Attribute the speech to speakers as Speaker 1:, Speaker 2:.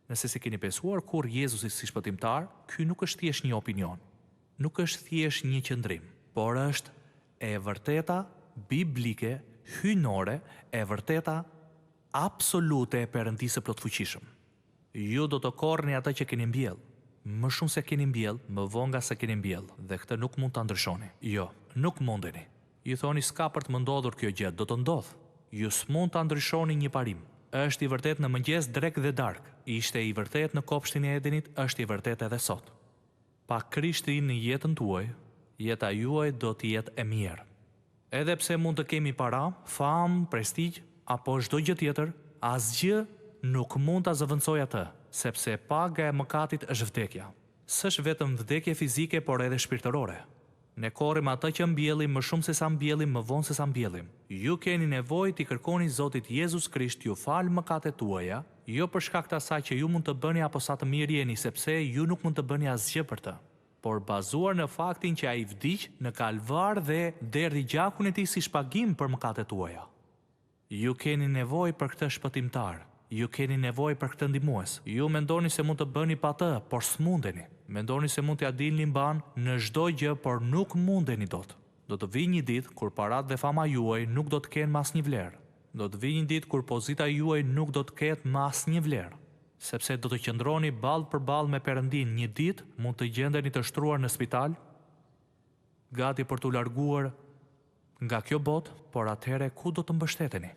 Speaker 1: Nëse si keni besuar kur Jezusi si shpëtimtar, ky nuk është thjesht një opinion, nuk është thjesht një qëndrim, por është e vërteta biblike, hyjnore, e vërteta absolute e Perëndisë plotfuqishëm. Ju do të korrni atë që keni mbjell, më shumë se keni mbjell, më vonë nga se keni mbjell, dhe këtë nuk mund ta ndryshoni. Jo, nuk mundeni. Ju thoni s'ka për të më ndodhur kjo gjë, do të ndodh. Ju s'mund ta ndryshoni një parim. Është i vërtet në mëngjes, drek dhe dark. Ishte i vërtet në kopshtin e Edenit, është i vërtet edhe sot. Pa Krishtin në jetën tuaj, jeta juaj do të jetë e mirë. Edhe pse mund të kemi para, famë, prestigj apo çdo gjë tjetër, asgjë nuk mund ta zëvendësojë atë, sepse paga e mëkatit është vdekja. S'është vetëm vdekje fizike, por edhe shpirtërore. Ne korrim atë që mbjellim më shumë se sa mbjellim, më vonë se sa mbjellim. Ju keni nevojë t'i kërkoni Zotit Jezus Krisht ju fal mëkatet tuaja, jo për shkak të asaj që ju mund të bëni apo sa të mirë jeni, sepse ju nuk mund të bëni asgjë për të, por bazuar në faktin që ai vdiq në kalvar dhe derdhi gjakun e tij si shpagim për mëkatet tuaja. Ju keni nevojë për këtë shpëtimtar. Ju keni nevojë për këtë ndihmues. Ju mendoni se mund të bëni pa të, por s'mundeni. Mendoni se mund t'ja dilni mban në çdo gjë, por nuk mundeni dot. Do të vijë një ditë kur paratë dhe fama juaj nuk do të kenë më asnjë vlerë. Do të vijë një ditë kur pozita juaj nuk do të ketë më asnjë vlerë, sepse do të qëndroni ballë për ballë me Perëndin. Një ditë mund të gjendeni të shtruar në spital, gati për t'u larguar nga kjo botë, por atëherë ku do të mbështeteni?